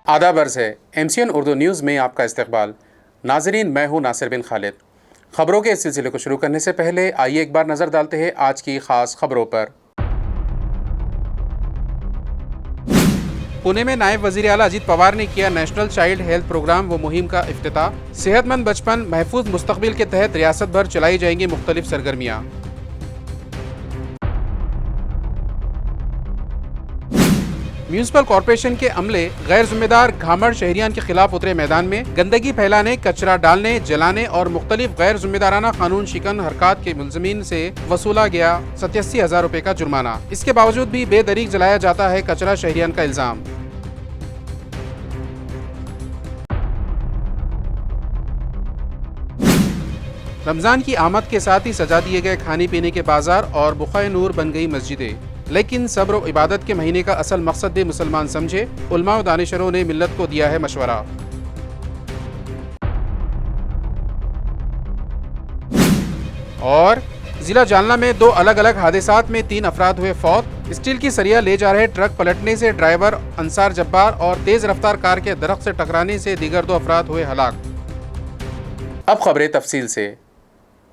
आदाब अर्ज़ है MCN उर्दू न्यूज़ में आपका इस्तकबाल। नाज़रीन, मैं हूँ नासिर बिन खालिद। ख़बरों के इस सिलसिले को शुरू करने से पहले आइए एक बार नज़र डालते हैं आज की ख़ास खबरों पर। पुणे में नायब वज़ीर आला अजीत पवार ने किया नेशनल चाइल्ड हेल्थ प्रोग्राम व मुहिम का इफ्तिताह। सेहतमंद बचपन महफूज मुस्तकबिल के तहत रियासत भर चलाई जाएंगी मुख्तलिफ सरगर्मियाँ। म्यूनिसिपल कॉरपोरेशन के अमले गैर जिम्मेदार घामड़ शहरियान के खिलाफ उतरे मैदान में। गंदगी फैलाने, कचरा डालने, जलाने और मुख्तलिफ गैर जिम्मेदाराना कानून शिकन हरकत के मुलजमीन से वसूला गया 87,000 रुपए का जुर्माना। इसके बावजूद भी बेदरीक जलाया जाता है कचरा, शहरियान का इल्जाम। रमजान की आमद के साथ ही सजा दिए गए खाने पीने के बाजार और बुखाए नूर बन गई मस्जिदें। लेकिन सब्र और इबादत के महीने का असल मकसद भी मुसलमान समझे, उलमा और दानिशरों ने मिल्लत को दिया है मशवरा। और जिला जालना में 2 अलग अलग हादसात में 3 अफराद हुए फौत। स्टील की सरिया ले जा रहे ट्रक पलटने से ड्राइवर अंसार जब्बार और तेज रफ्तार कार के दरख्त से टकराने से दीगर 2 अफराद हुए हलाक। अब खबरें तफसील से।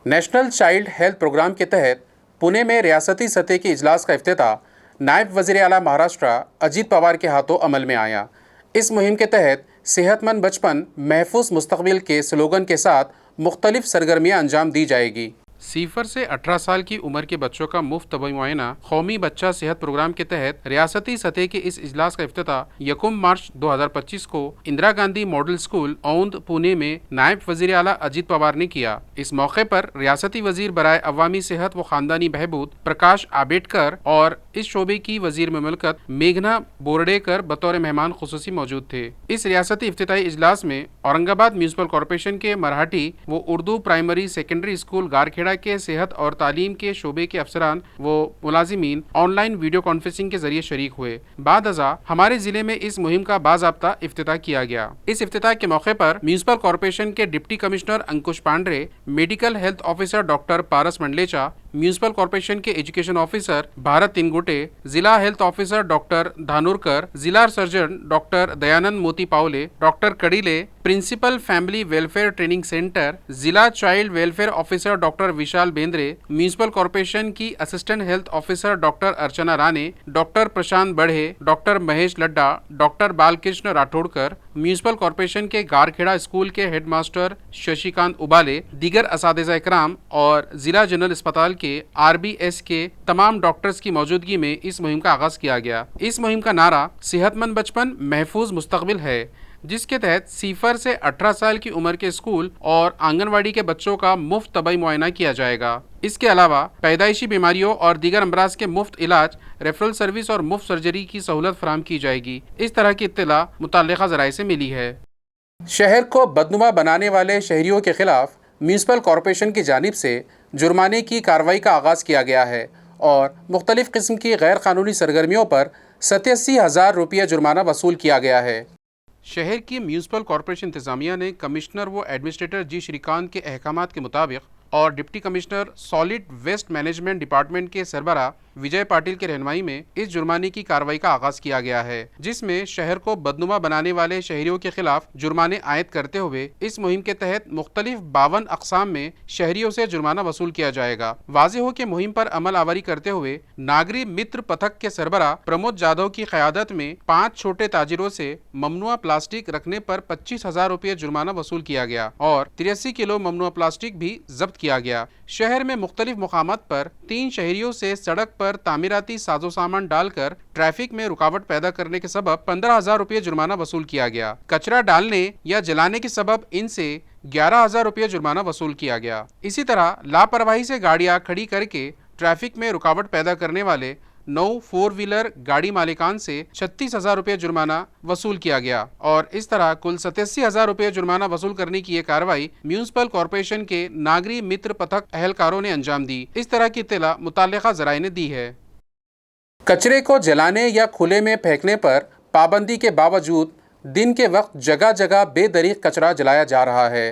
नेशनल चाइल्ड हेल्थ प्रोग्राम के तहत पुणे में रियासती सतह के इजलास का इफ्तिताह नायब वज़ीर आला महाराष्ट्र अजीत पवार के हाथों अमल में आया। इस मुहिम के तहत सेहतमंद बचपन महफूज मुस्तकबिल के स्लोगन के साथ मुख्तलिफ सरगर्मियाँ अंजाम दी जाएगी। 0 से 18 साल की उम्र के बच्चों का मुफ्त तबी मुआयना कौमी बच्चा सेहत प्रोग्राम के तहत रियासती सतह के इस इजलास का इफ्तिताह 1 मार्च 2025 को इंदिरा गांधी मॉडल स्कूल औंध पुणे में नायब वज़ीर आला अजीत पवार ने किया। इस मौके पर रियासती वजीर बराए अवामी सेहत व खानदानी बहबूद प्रकाश आबेडकर और इस शोबे की वजीर ममलकत मेघना बोर्डेकर बतौर मेहमान खुसूसी मौजूद थे। इस रियासती इफ्तिताही इजलास में औरंगाबाद म्यूनिसिपल कॉरपोरेशन के मराठी व Urdu primary secondary school Garkheda के सेहत और तालीम के शोबे के अफसरान व मुलाजिमीन ऑनलाइन वीडियो कॉन्फ्रेंसिंग के जरिए शरीक हुए। बाद अज़ा हमारे जिले में इस मुहिम का बाज़ाब्ता इफ्तिताह किया गया। इस इफ्तिताह के मौके पर म्यूनिसिपल कॉरपोरेशन के deputy commissioner Ankush Pande, medical health officer doctor Paras Mandlecha, municipal corporation के एजुकेशन ऑफिसर भारत तिनगुटे, जिला हेल्थ ऑफिसर डॉक्टर धानुरकर, जिला surgeon doctor Dayanand Moti Pawale, doctor Kadile, principal family welfare training centre, जिला child welfare officer doctor Vishal Bendre, municipal corporation की assistant health officer doctor Archana Rane, doctor Prashant Badhe, doctor Mahesh Ladda, doctor Balkrishna Rathodkar, municipal corporation के Garkheda school के headmaster Shashikant Ubale, दीगर असातिज़ा इकराम और जिला जनरल अस्पताल के RBS के तमाम डॉक्टर्स की मौजूदगी में इस मुहिम का आगाज किया गया। इस मुहिम का नारा सेहतमंद बचपन महफूज मुस्तकबिल है, जिसके तहत 0 से 18 साल की उम्र के स्कूल और आंगनवाड़ी के बच्चों का मुफ्त तबी मुआयना किया जाएगा। इसके अलावा पैदाइशी बीमारियों और दीगर अमराज के मुफ्त इलाज, रेफरल सर्विस और मुफ्त सर्जरी की सहूलत फराहम की जाएगी। इस तरह की इत्तला मुतल्लिका ज़राए से मिली है। शहर को बदनुमा बनाने वाले शहरियों के खिलाफ म्यूनिसिपल कॉरपोरेशन की जानिब से जुर्माने की कार्रवाई का आगाज़ किया गया है और मुख्तलिफ किस्म की गैर कानूनी सरगर्मियों पर 87,000 रुपये जुर्माना वसूल किया गया है। शहर की म्यूनिसिपल कॉरपोरेशन इंतजामिया ने कमिश्नर व एडमिनिस्ट्रेटर जी श्रीकांत के अहकामात के मुताबिक और deputy commissioner solid waste management department के सरबरा विजय पाटिल की रहनुमाई में इस जुर्माने की कार्रवाई का आगाज किया गया है, जिसमें शहर को बदनुमा बनाने वाले शहरियों के खिलाफ जुर्माने आयद करते हुए इस मुहिम के तहत मुख्तलिफ 52 अक़साम में शहरियों से जुर्माना वसूल किया जाएगा। वाज़ेह हो कि मुहिम पर अमल आवरी करते हुए नागरी मित्र पथक के सरबरा प्रमोद जाधव की क़यादत में 5 छोटे ताजिरों से ममनुआ प्लास्टिक रखने पर 25,000 रुपये जुर्माना वसूल किया गया और 83 किलो ममनुआ प्लास्टिक भी जब्त किया गया। शहर में मुख्तलिफ मुकामात पर 3 शहरियों से सड़क पर तामीराती साजो सामान डालकर ट्रैफिक में रुकावट पैदा करने के सबब 15,000 रुपये जुर्माना वसूल किया गया। कचरा डालने या जलाने के सबब इनसे 11,000 रुपये जुर्माना वसूल किया गया। इसी तरह लापरवाही से गाड़ियां खड़ी करके ट्रैफिक में रुकावट पैदा करने वाले 9 4 व्हीलर गाड़ी मालिकान से 36,000 रुपये जुर्माना वसूल किया गया और इस तरह कुल 87,000 रुपये जुर्माना वसूल करने की ये कार्रवाई म्यूनिसिपल कॉरपोरेशन के नागरी मित्र पथक अहलकारों ने अंजाम दी। इस तरह की इत्तला मुताल्लिका ज़राए ने दी है। कचरे को जलाने या खुले में फेंकने पर पाबंदी के बावजूद दिन के वक्त जगह जगह बेदरीक कचरा जलाया जा रहा है।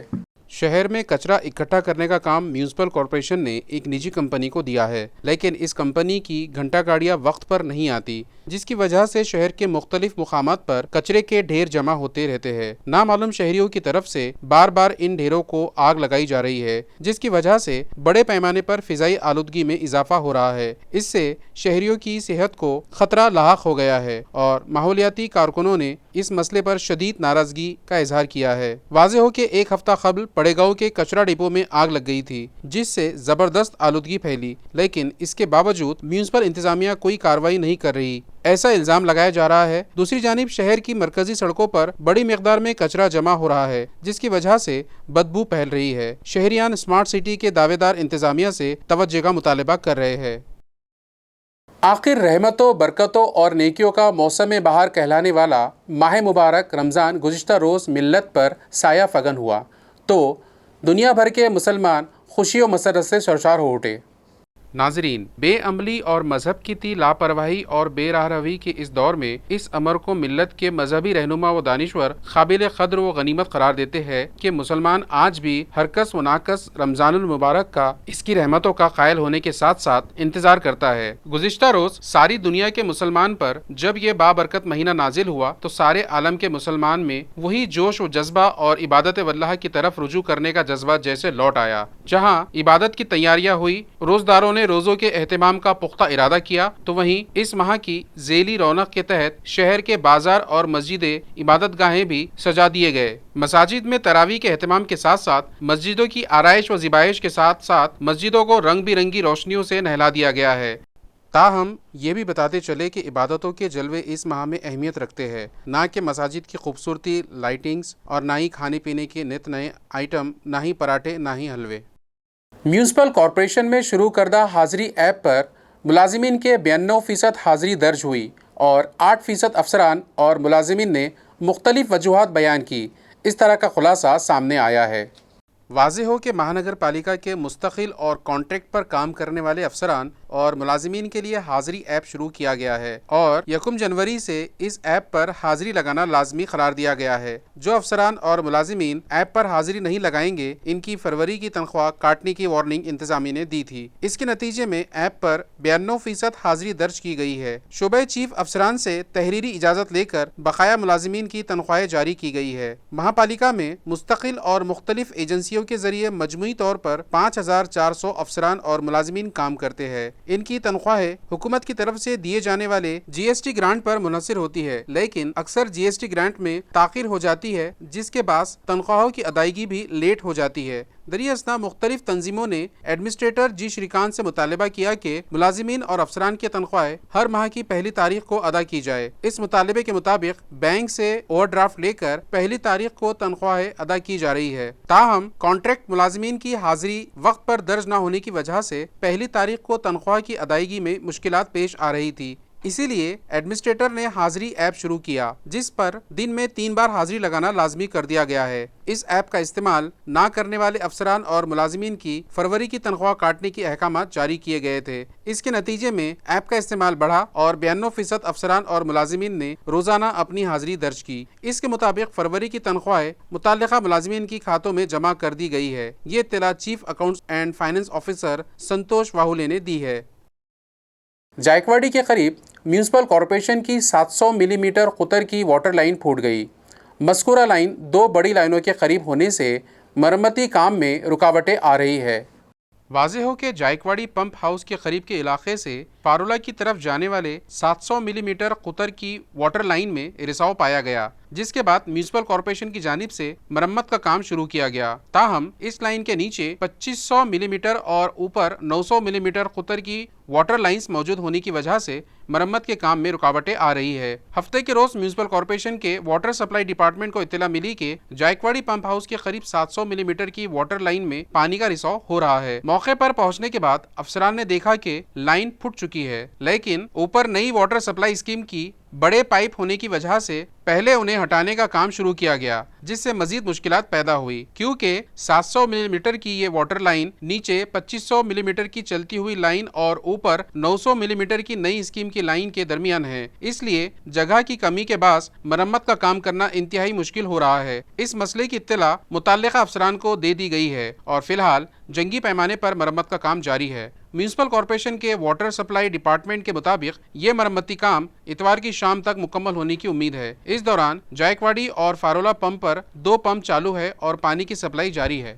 शहर में कचरा इकट्ठा करने का काम म्यूनिसिपल कॉरपोरेशन ने एक निजी कंपनी को दिया है, लेकिन इस कंपनी की घंटा गाड़ियाँ वक्त पर नहीं आती, जिसकी वजह से शहर के मुख्तलिफ मुकामात पर कचरे के ढेर जमा होते रहते हैं। नामालूम शहरियों की तरफ से बार बार इन ढेरों को आग लगाई जा रही है, जिसकी वजह से बड़े पैमाने पर फिजाई आलूदगी में इजाफा हो रहा है। इससे शहरियों की सेहत को खतरा लाहक हो गया है और माहौलियाती कारकुनों ने इस मसले पर शदीद नाराजगी का इजहार किया है। वाज़ेह हो कि एक हफ्ता कबल पड़ेगांव के कचरा डिपो में आग लग गई थी, जिससे जबरदस्त आलूदगी फैली, लेकिन इसके बावजूद म्यूनिसिपल इंतजामिया कोई कार्रवाई नहीं कर रही, ऐसा इल्जाम लगाया जा रहा है। दूसरी जानिब शहर की मरकजी सड़कों पर बड़ी मिकदार में कचरा जमा हो रहा है, जिसकी वजह से बदबू फैल रही है। शहरियान स्मार्ट सिटी के दावेदार इंतजामिया से तवज्जो का मुतालबा कर रहे हैं। आखिर रहमतों, बरकतों और नेकियों का मौसम बहार कहलाने वाला माह मुबारक रमज़ान गुज़िश्ता रोज़ मिल्लत पर साया फगन हुआ तो दुनिया भर के मुसलमान खुशी और मसरत से सरशार हो उठे। नाजरीन, बेअमली और मजहब की ती लापरवाही और बेराहरवी के इस दौर में इस अमर को मिल्लत के मजहबी रहनुमा व दानिश्वर काबिल कद्र व गनीमत करार देते हैं कि मुसलमान आज भी हरकस व नाकस रमजानुल मुबारक का इसकी रहमतों का कायल होने के साथ साथ इंतजार करता है। गुज़िश्ता रोज सारी दुनिया के मुसलमान पर जब ये बाबरकत महीना नाजिल हुआ तो सारे आलम के मुसलमान में वही जोश व जज्बा और इबादत वल्लाह की तरफ रुजू करने का जज्बा जैसे लौट आया। जहाँ इबादत की तैयारियां हुई, रोजदारों ने रोजों के एहतमाम का पुख्ता इरादा किया, तो वहीं इस माह की जेली रौनक के तहत शहर के बाजार और मस्जिदें, इबादत गाहें भी सजा दिए गए। मसाजिद में तरावी के एहतमाम के साथ साथ मस्जिदों की आराइश व ज़िबाइश के साथ साथ मस्जिदों को रंग बिरंगी रोशनियों से नहला दिया गया है। ताहम ये भी बताते चले कि इबादतों के जलवे इस माह में अहमियत रखते हैं, ना कि मसाजिद की खूबसूरती, लाइटिंग्स और ना ही खाने पीने के नित नए आइटम, ना ही पराठे, ना ही हलवे। म्यूनिसिपल कॉरपोरेशन में शुरू करदा हाज़िरी ऐप पर मुलाजिमीन के 92% हाज़िरी दर्ज हुई और 8% अफसरान और मुलाजिमीन ने मुख्तलिफ वजूहात बयान की। इस तरह का खुलासा सामने आया है। वाज़ेह हो कि महानगर पालिका के मुस्तकिल और कॉन्ट्रैक्ट पर काम करने वाले अफसरान और मुलाजिमीन के लिए हाज़िरी ऐप शुरू किया गया है और 1 जनवरी से इस ऐप पर हाज़िरी लगाना लाजमी करार दिया गया है। जो अफसरान और मुलाजिमीन ऐप पर हाज़िरी नहीं लगाएंगे, इनकी फरवरी की तनख्वाह काटने की वार्निंग इंतजामिया ने दी थी। इसके नतीजे में ऐप पर 92% हाज़िरी दर्ज की गई है। शोबे चीफ अफसरान से तहरीरी इजाज़त लेकर बकाया मुलाजिमीन की तनख्वाहें जारी की गई है। महापालिका में मुस्तकिल और मुख्तलिफ एजेंसियों के जरिए मजमुई तौर पर 5400 अफसरान और मुलाजिमीन काम करते हैं। इनकी तनख्वाहें हुकूमत की तरफ से दिए जाने वाले GST ग्रांट पर मुनहसर होती है, लेकिन अक्सर GST ग्रांट में ताखिर हो जाती है, जिसके बाद तनख्वाहों की अदायगी भी लेट हो जाती है। दरियासना मुख्तलिफ तंजीमों ने एडमिनिस्ट्रेटर जी श्रीकांत से मुतालबा किया कि मुलाजिमीन और अफसरान की तनख्वाहें हर माह की पहली तारीख को अदा की जाए। इस मुतालबे के मुताबिक बैंक से ओवरड्राफ्ट लेकर पहली तारीख को तनख्वाहें अदा की जा रही है। ताहम कॉन्ट्रैक्ट मुलाजिमीन की हाजिरी वक्त पर दर्ज न होने की वजह से पहली तारीख को तनख्वाह की अदायगी में मुश्किलात पेश आ रही थी। इसीलिए एडमिनिस्ट्रेटर ने हाजिरी ऐप शुरू किया, जिस पर दिन में 3 बार हाजिरी लगाना लाजमी कर दिया गया है। इस ऐप का इस्तेमाल ना करने वाले अफसरान और मुलाजिमीन की फरवरी की तनख्वाह काटने के अहकाम जारी किए गए थे। इसके नतीजे में ऐप का इस्तेमाल बढ़ा और 92% अफसरान और मुलाजिमीन ने रोजाना अपनी हाजिरी दर्ज की। इसके मुताबिक फरवरी की तनख्वाहें मुताल्लिका मुलाजिमीन की खातों में जमा कर दी गई है। ये इत्तला chief accounts and finance officer Santosh Wahule ने दी है। जायकवाड़ी के करीब म्यूनिसिपल कॉरपोरेशन की 700 मिलीमीटर कुतर की वाटर लाइन फूट गई। मज़कूरा लाइन 2 बड़ी लाइनों के करीब होने से मरम्मती काम में रुकावटें आ रही है। वाज़ेह हो कि जायकवाड़ी पंप हाउस के करीब के इलाके से पारोला की तरफ जाने वाले 700 मिलीमीटर कुतर की वाटर लाइन में रिसाव पाया गया, जिसके बाद म्यूनिसिपल कॉरपोरेशन की जानिब से मरम्मत का काम शुरू किया गया। ताहम इस लाइन के नीचे 2500 मिलीमीटर और ऊपर 900 मिलीमीटर कुतर की वाटर लाइंस मौजूद होने की वजह से मरम्मत के काम में रुकावटें आ रही है। हफ्ते के रोज म्यूनिसिपल कॉरपोरेशन के वाटर सप्लाई डिपार्टमेंट को इत्तला मिली कि जायकवाड़ी पंप हाउस के करीब 700 मिलीमीटर की वाटर लाइन में पानी का रिसाव हो रहा है। मौके पर पहुंचने के बाद अफसरान ने देखा कि लाइन फूट चुकी है, लेकिन ऊपर नई वाटर सप्लाई स्कीम की बड़े पाइप होने की वजह से पहले उन्हें हटाने का काम शुरू किया गया, जिससे मजीद मुश्किलात पैदा हुई, क्योंकि 700 मिलीमीटर की ये वाटर लाइन नीचे 2500 मिलीमीटर की चलती हुई लाइन और ऊपर 900 मिलीमीटर की नई स्कीम की लाइन के दरमियान है। इसलिए जगह की कमी के बाद मरम्मत का काम करना इंतहाई मुश्किल हो रहा है। इस मसले की इत्तला मुतल्लिका अफसरान को दे दी गई है और फिलहाल जंगी पैमाने पर मरम्मत का काम जारी है। म्यूनिसिपल कॉर्पोरेशन के वाटर सप्लाई डिपार्टमेंट के मुताबिक ये मरम्मती काम इतवार की शाम तक मुकम्मल होने की उम्मीद है। इस दौरान जायकवाड़ी और फारोला पंप पर 2 पंप चालू है और पानी की सप्लाई जारी है।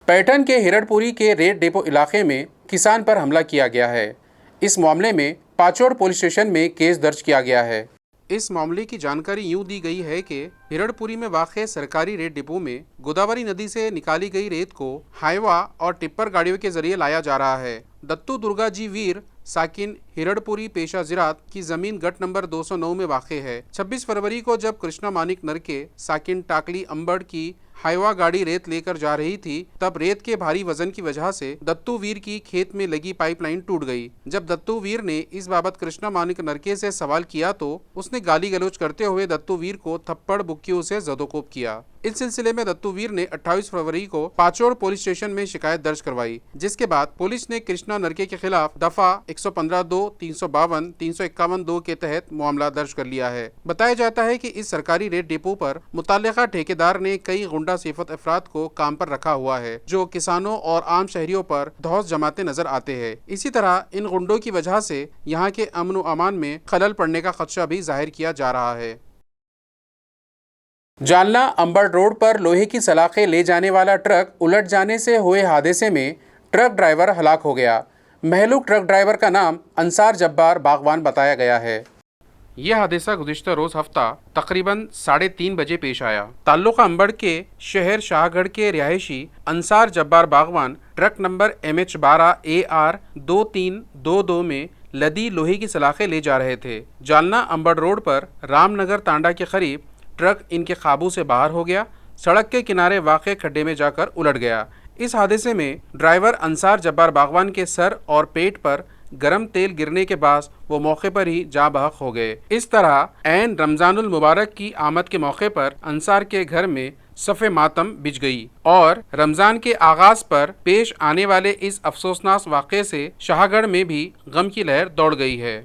पैठन के हिरडपुरी के रेत डेपो इलाके में किसान पर हमला किया गया है। इस मामले में पाचोड़ पुलिस स्टेशन में केस दर्ज किया गया है। इस मामले की जानकारी यूं दी गई है कि हिरडपुरी में वाक़े सरकारी रेत डिपो में गोदावरी नदी से निकाली गई रेत को हाईवा और टिप्पर गाड़ियों के जरिए लाया जा रहा है। दत्तू दुर्गा जी वीर साकिन हिरडपुरी पेशा ज़राअत की ज़मीन गट नंबर 209 में वाक़े है। 26 फरवरी को जब कृष्णा मानिक नरके साकिन टाकली अंबड़ की हाईवा गाड़ी रेत लेकर जा रही थी, तब रेत के भारी वजन की वजह से दत्तू वीर की खेत में लगी पाइपलाइन टूट गई। जब दत्तू वीर ने इस बाबत कृष्णा मानिक नरके से सवाल किया तो उसने गाली गलौज करते हुए दत्तू वीर को थप्पड़ बुक्कियों से जदोकोब किया। इस सिलसिले में दत्तू वीर ने 28 फरवरी को पाचोड़ पुलिस स्टेशन में शिकायत दर्ज करवाई, जिसके बाद पुलिस ने कृष्णा नरके के खिलाफ दफा 115(2), 352, 351(2) के तहत मामला दर्ज कर लिया है। बताया जाता है कि इस सरकारी रेत डिपो पर मुतल्लिका ठेकेदार ने कई गुंडा सिफत अफराद को काम पर रखा हुआ है, जो किसानों और आम शहरियों पर धौस जमाते नजर आते हैं। इसी तरह इन गुंडों की वजह से यहाँ के अमन व अमान में खलल पड़ने का खदशा भी जाहिर किया जा रहा है। जालना अंबड़ रोड पर लोहे की सलाखें ले जाने वाला ट्रक उलट जाने से हुए हादसे में ट्रक ड्राइवर हलाक हो गया। महलूक ट्रक ड्राइवर का नाम अंसार जब्बार बागवान बताया गया है। यह हादसा गुज़िश्ता रोज़ हफ्ता तकरीबन 3:30 बजे पेश आया। ताल्लुका अंबड़ के शहर शाहगढ़ के रिहायशी अंसार जब्बार बागवान ट्रक नंबर MH12 AR 2322 में लदी लोहे की सलाखें ले जा रहे थे। जालना अंबड़ रोड पर रामनगर तांडा के करीब ट्रक इनके काबू से बाहर हो गया, सड़क के किनारे वाक़े खड्डे में जाकर उलट गया। इस हादसे में ड्राइवर अंसार जब्बार बागवान के सर और पेट पर गरम तेल गिरने के बाद वो मौके पर ही जाँ बहक हो गए। इस तरह ऐन रमज़ानुल मुबारक की आमद के मौके पर अंसार के घर में सफ़े मातम बिछ गई और रमज़ान के आगाज़ पर पेश आने वाले इस अफसोसनाक वाक़े से शाहगढ़ में भी गम की लहर दौड़ गई है।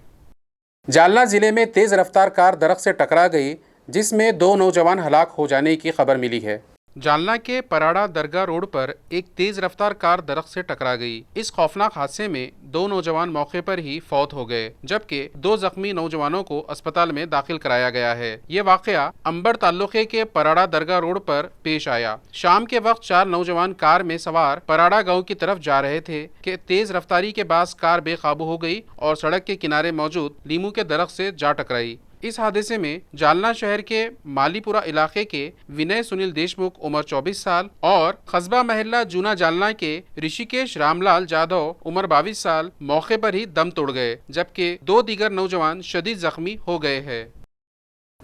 जालना ज़िले में तेज़ रफ्तार कार दरख्त से टकरा गई, जिसमें 2 नौजवान हलाक हो जाने की खबर मिली है। जालना के पराड़ा दरगाह रोड पर एक तेज रफ्तार कार दरख्त से टकरा गई। इस खौफनाक हादसे में 2 नौजवान मौके पर ही फौत हो गए, जबकि 2 जख्मी नौजवानों को अस्पताल में दाखिल कराया गया है। ये वाकया अंबड़ ताल्लुके के पराड़ा दरगाह रोड पर पेश आया। शाम के वक्त 4 नौजवान कार में सवार पराड़ा गाँव की तरफ जा रहे थे कि तेज रफ्तारी के बाद कार बेकाबू हो गई और सड़क के किनारे मौजूद लीमू के दरख्त से जा टकराई। इस हादसे में जालना शहर के मालीपुरा इलाके के विनय सुनील देशमुख उम्र 24 साल और कस्बा महल्ला जूना जालना के ऋषिकेश रामलाल जाधव उम्र 22 साल मौके पर ही दम तोड़ गए, जबकि 2 दीगर नौजवान शदीद जख्मी हो गए हैं।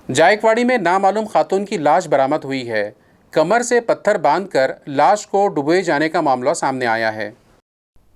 जायकवाड़ी में नामालूम खातून की लाश बरामद हुई है। कमर से पत्थर बांधकर लाश को डुबोए जाने का मामला सामने आया है।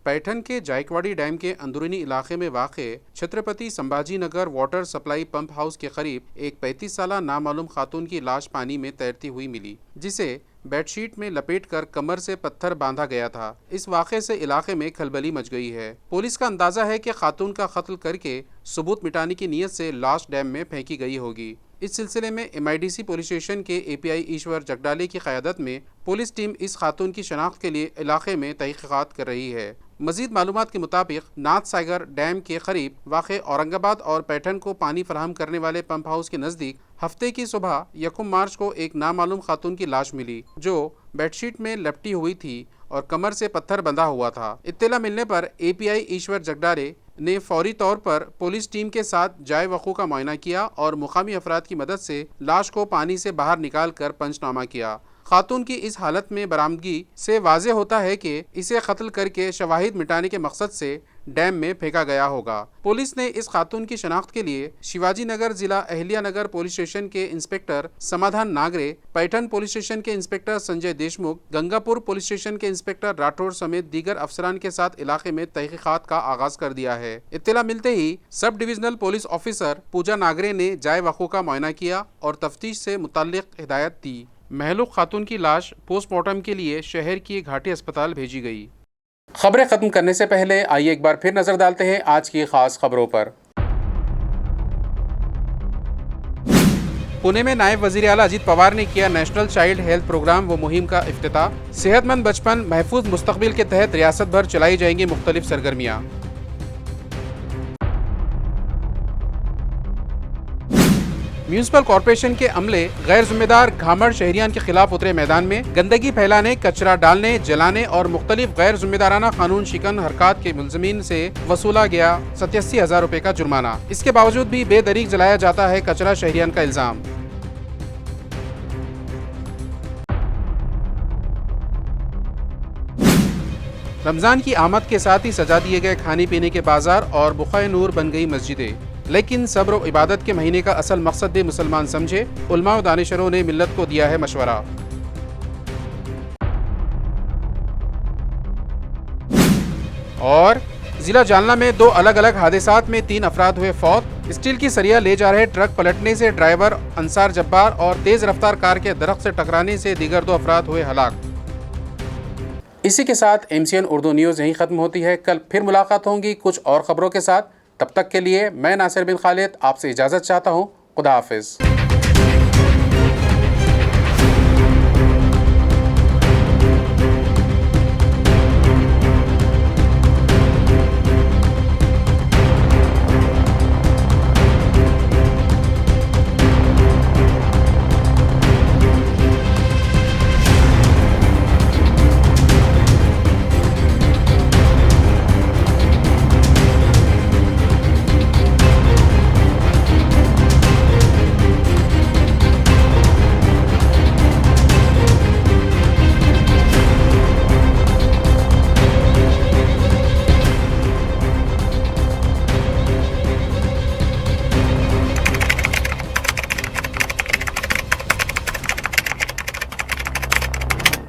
पैठन के जायकवाड़ी डैम के अंदरूनी इलाके में वाक़े Chhatrapati Sambhaji Nagar water supply pump house के करीब एक 35 साला नामालूम खातून की लाश पानी में तैरती हुई मिली, जिसे बेडशीट में लपेटकर कमर से पत्थर बांधा गया था। इस वाक़े से इलाके में खलबली मच गई है। पुलिस का अंदाज़ा है कि खातून का कत्ल करके सबूत मिटाने की नीयत से लाश डैम में फेंकी गई होगी। इस सिलसिले में MIDC पुलिस स्टेशन के API ईश्वर जगडाले की क़यादत में पुलिस टीम इस खातून की शनाख्त के लिए इलाके में तहक़ीक़ात कर रही है। मज़ीद मालूमात के मुताबिक नाथ सागर डैम के करीब वाक़े औरंगाबाद और पैठन को पानी फराहम करने वाले पंप हाउस के नज़दीक हफ्ते की सुबह 1 मार्च को एक नामालूम खातून की लाश मिली, जो बेडशीट में लपटी हुई थी और कमर से पत्थर बंधा हुआ था। इत्तला मिलने पर API ईश्वर जगडाले ने फौरी तौर पर पुलिस टीम के साथ जाए वक़ू का मुआयना किया और मुकामी अफराद की मदद से लाश को पानी से बाहर निकाल कर पंचनामा किया। खातून की इस हालत में बरामदगी से वाज़ेह होता है कि इसे कत्ल करके शवाहिद मिटाने के मकसद से डैम में फेंका गया होगा। पुलिस ने इस खातून की शनाख्त के लिए शिवाजी नगर जिला अहलिया नगर पुलिस स्टेशन के इंस्पेक्टर समाधान नागरे, पैठन पुलिस स्टेशन के inspector Sanjay Deshmukh, Gangapur police station के इंस्पेक्टर राठौर समेत दीगर अफसरान के साथ इलाके में तहकीकात का आगाज कर दिया है। इत्तला मिलते ही सब डिविजनल पुलिस ऑफिसर पूजा नागरे ने जाए वक़ू का मुआयना किया और तफ्तीश से मुताल्लिक हिदायत दी। महलूक खातून की लाश पोस्टमार्टम के लिए शहर की घाटी अस्पताल भेजी गई। खबरें खत्म करने से पहले आइए एक बार फिर नजर डालते हैं आज की खास खबरों पर। पुणे में नायब वजीर आला अजीत पवार ने किया नेशनल चाइल्ड हेल्थ प्रोग्राम व मुहिम का इफ्तिताह। सेहतमंद बचपन महफूज मुस्तकबिल के तहत रियासत भर चलाई जाएंगी मुख्तलिफ सरगर्मियाँ। म्यूनिसिपल कॉर्पोरेशन के अमले गैर जिम्मेदार घामड़ शहरियान के खिलाफ उतरे मैदान में। गंदगी फैलाने, कचरा डालने, जलाने और मुख्तलिफ गैर जिम्मेदाराना कानून शिकन हरकत के मुलजमीन से वसूला गया 87,000 रुपए का जुर्माना। इसके बावजूद भी बेदरीक जलाया जाता है कचरा, शहरियान का इल्जाम। रमजान की आमद के साथ ही सजा दिए गए खाने पीने के बाजार और बुखाए नूर बन गई मस्जिदें। लेकिन सब्र और इबादत के महीने का असल मकसद भी मुसलमान समझे, उलमा और दानिशरों ने मिल्लत को दिया है मशवरा। और जिला जालना में 2 अलग अलग हादसात में 3 अफराद हुए फौत। स्टील की सरिया ले जा रहे ट्रक पलटने से ड्राइवर अंसार जब्बार और तेज रफ्तार कार के दरख्त से टकराने से दीगर 2 अफराद हुए हलाक। इसी के साथ MCN उर्दू न्यूज़ यहीं खत्म होती है। कल फिर मुलाकात होंगी कुछ और खबरों के साथ। तब तक के लिए मैं नासिर बिन खालिद आपसे इजाज़त चाहता हूँ। खुदा हाफिज़।